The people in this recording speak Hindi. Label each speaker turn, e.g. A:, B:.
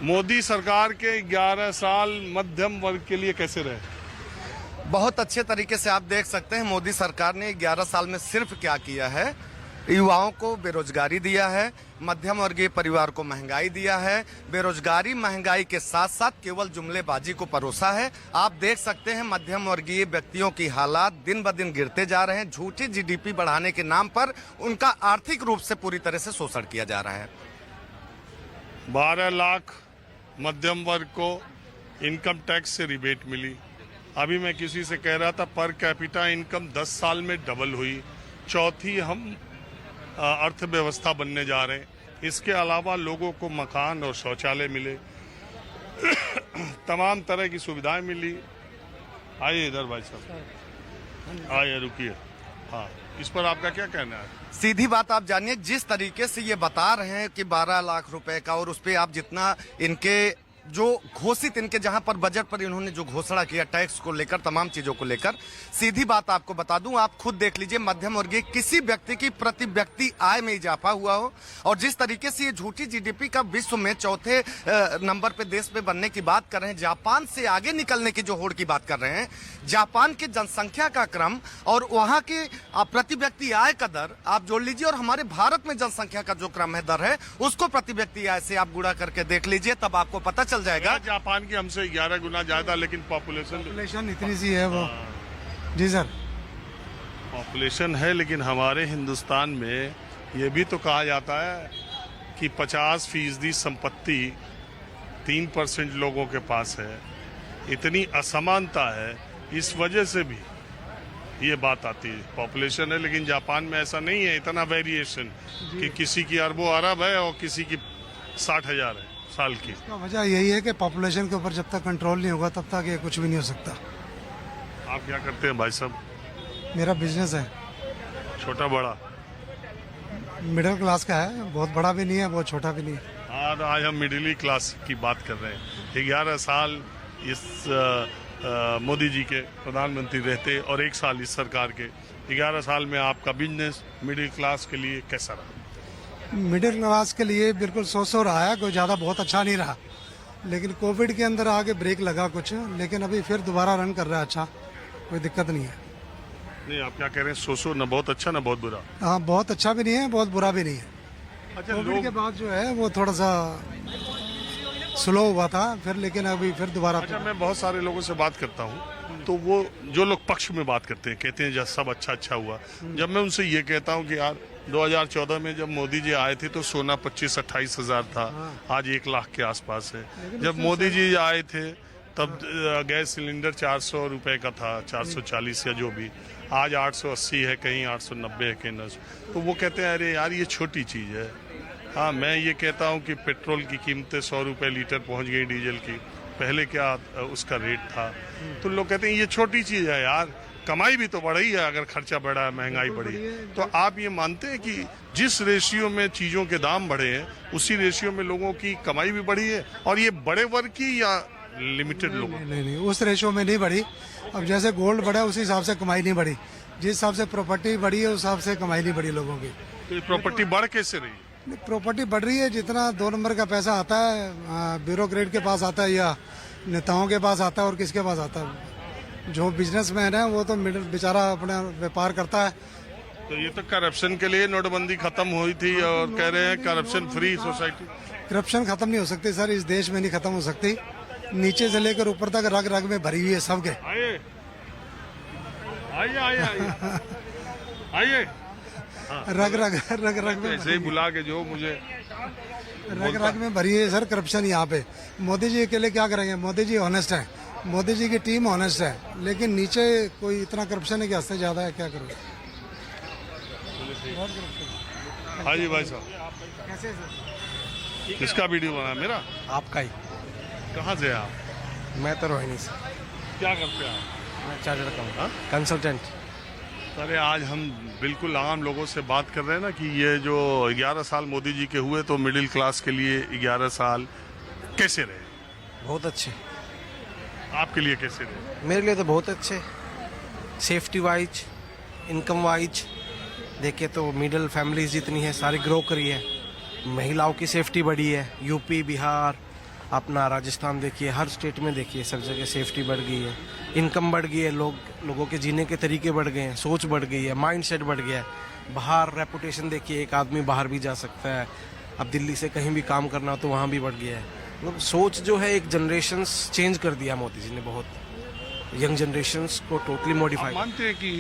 A: मोदी सरकार के 11 साल मध्यम वर्ग के लिए कैसे रहे?
B: बहुत अच्छे तरीके से आप देख सकते हैं मोदी सरकार ने 11 साल में सिर्फ क्या किया है। युवाओं को बेरोजगारी दिया है, मध्यम वर्गीय परिवार को महंगाई दिया है, बेरोजगारी महंगाई के साथ साथ केवल जुमलेबाजी को परोसा है। आप देख सकते हैं मध्यम वर्गीय व्यक्तियों की हालात दिन ब दिन गिरते जा रहे हैं। झूठी जीडीपी बढ़ाने के नाम पर उनका आर्थिक रूप से पूरी तरह से शोषण किया जा रहा है।
A: 12 लाख मध्यम वर्ग को इनकम टैक्स से रिबेट मिली। अभी मैं किसी से कह रहा था पर कैपिटा इनकम 10 साल में डबल हुई। चौथी हम अर्थव्यवस्था बनने जा रहे हैं। इसके अलावा लोगों को मकान और शौचालय मिले, तमाम तरह की सुविधाएं मिली। आइए इधर भाई साहब, आइए रुकिए। हाँ, इस पर आपका क्या कहना है?
B: सीधी बात आप जानिए, जिस तरीके से ये बता रहे हैं कि 12 लाख रुपए का, और उस पे आप जितना इनके जो घोषित इनके जहां पर बजट पर इन्होंने जो घोषणा किया टैक्स को लेकर, तमाम चीजों को लेकर, सीधी बात आपको बता दूं, आप खुद देख लीजिए मध्यम वर्गीय किसी व्यक्ति की प्रति व्यक्ति आय में इजाफा हुआ हो। और जिस तरीके से ये झूठी जीडीपी का विश्व में चौथे नंबर पे देश पे बनने की बात कर रहे हैं, जापान से आगे निकलने की जो होड़ की बात कर रहे हैं, जापान की जनसंख्या का क्रम और वहां की प्रति व्यक्ति आय का दर आप जोड़ लीजिए, और हमारे भारत में जनसंख्या का जो क्रम है, दर है, उसको प्रति व्यक्ति आय से आप गुणा करके देख लीजिए, तब आपको पता चल जाएगा।
A: जापान की हमसे 11 गुना ज्यादा, लेकिन पॉपुलेशन
C: इतनी सी है वो। जी सर,
A: पॉपुलेशन है, लेकिन हमारे हिंदुस्तान में ये भी तो कहा जाता है कि 50% संपत्ति 3% लोगों के पास है। इतनी असमानता है, इस वजह से भी ये बात आती है। पॉपुलेशन है, लेकिन जापान में ऐसा नहीं है, इतना वेरिएशन कि किसी की अरबों अरब है और किसी की 60,000 है साल की।
C: इसका वजह यही है कि पॉपुलेशन के ऊपर जब तक कंट्रोल नहीं होगा तब तक ये कुछ भी नहीं हो सकता।
A: आप क्या करते हैं भाई साहब?
C: मेरा बिजनेस है,
A: छोटा बड़ा?
C: मिडिल क्लास का है, बहुत बड़ा भी नहीं है, बहुत छोटा भी नहीं है।
A: आज हम मिडिल क्लास की बात कर रहे हैं। 11 साल इस मोदी जी के प्रधानमंत्री रहते और 1 साल इस सरकार के। 11 साल में आपका बिजनेस मिडिल क्लास के लिए कैसा रहा?
C: मिडिल क्लास के लिए बिल्कुल सो रहा है, कोई ज़्यादा बहुत अच्छा नहीं रहा। लेकिन कोविड के अंदर आगे ब्रेक लगा कुछ, लेकिन अभी फिर दोबारा रन कर रहा है अच्छा, कोई दिक्कत नहीं है।
A: नहीं, आप क्या कह रहे हैं? सो न बहुत अच्छा न बहुत बुरा?
C: हाँ, बहुत अच्छा भी नहीं है, बहुत बुरा भी नहीं है।
A: अच्छा,
C: कोविड के बाद जो है वो थोड़ा सा स्लो हुआ था फिर, लेकिन अभी फिर दोबारा।
A: अच्छा, मैं बहुत सारे लोगों से बात करता हूँ, तो वो जो लोग पक्ष में बात करते हैं, कहते हैं जब सब अच्छा हुआ। जब मैं उनसे ये कहता हूँ कि यार 2014 में जब मोदी जी आए थे तो सोना 25-28 हजार था, आज 1 लाख के आसपास है। जब मोदी जी आए थे तब गैस सिलेंडर 400 रुपए का था, 440 या जो भी, आज 880 है, कहीं 890 है, कहीं 900। तो वो कहते हैं अरे यार ये छोटी चीज है। हाँ, मैं ये कहता हूँ कि पेट्रोल की कीमतें 100 रुपए लीटर पहुंच गई, डीजल की, पहले क्या उसका रेट था। तो लोग कहते हैं ये छोटी चीज है यार, कमाई भी तो बढ़ी है अगर खर्चा बढ़ा है, महंगाई बढ़ी है। तो आप ये मानते हैं कि जिस रेशियो में चीजों के दाम बढ़े हैं उसी रेशियो में लोगों की कमाई भी बढ़ी है? और ये बड़े वर्ग की या लिमिटेड लोगों?
C: नहीं, उस रेशियो में नहीं बढ़ी। अब जैसे गोल्ड बढ़ा उसी हिसाब से कमाई नहीं बढ़ी, जिस हिसाब से प्रॉपर्टी बढ़ी है उस हिसाब से कमाई नहीं बढ़ी लोगों की।
A: तो ये प्रॉपर्टी बढ़ कैसे रही?
C: प्रॉपर्टी बढ़ रही है, जितना 2 नंबर का पैसा आता है ब्यूरोक्रेट के पास आता है या नेताओं के पास आता है, और किसके पास आता है? जो बिजनेसमैन है वो तो मिडिल बेचारा अपना व्यापार करता है।
A: तो ये तो करप्शन के लिए नोटबंदी खत्म हुई थी और कह रहे हैं करप्शन फ्री सोसाइटी।
C: करप्शन खत्म नहीं हो सकती सर, इस देश में नहीं खत्म हो सकती। नीचे से लेकर ऊपर तक रग रग में भरी हुई है सबके।
A: आइए आइए आइए आइए।
C: रग रग में
A: ऐसे ही बुला के जो मुझे
C: रग रग में भरी है सर करप्शन यहाँ पे। मोदी जी अकेले क्या करेंगे? मोदी जी ऑनेस्ट है, मोदी जी की टीम ऑनेस्ट है, लेकिन नीचे कोई इतना करप्शन है कि हद से ज्यादा है, क्या करोगे? बहुत करप्शन।
A: हाँ जी भाई साहब,
C: कैसे सर?
A: किसका वीडियो बना? मेरा?
C: आपका ही।
A: कहाँ से आप?
C: मैं तो रोहिणी से।
A: क्या करते हैं आप?
C: मैं चार्टर्ड कंसल्टेंट।
A: अरे आज हम बिल्कुल आम लोगों से बात कर रहे हैं ना कि ये जो 11 साल मोदी जी के हुए तो मिडिल क्लास के लिए 11 साल कैसे रहे?
D: बहुत अच्छे।
A: आपके लिए कैसे रहे?
D: मेरे लिए तो बहुत अच्छे, सेफ्टी वाइज, इनकम वाइज देखे तो मिडिल फैमिलीज जितनी है सारी ग्रो करी है। महिलाओं की सेफ्टी बढ़ी है, यूपी, बिहार, अपना राजस्थान देखिए, हर स्टेट में देखिए, सब जगह सेफ्टी बढ़ गई है, इनकम बढ़ गई है, लोगों के जीने के तरीके बढ़ गए हैं, सोच बढ़ गई है, माइंड सेट बढ़ गया है। बाहर रेपुटेशन देखिए, एक आदमी बाहर भी जा सकता है, अब दिल्ली से कहीं भी काम करना हो तो वहाँ भी बढ़ गया है। मतलब सोच जो है, एक जनरेशन्स चेंज कर दिया मोदी जी ने बहुत, यंग जनरेशन्स को टोटली मॉडिफाई।
A: मानते हैं कि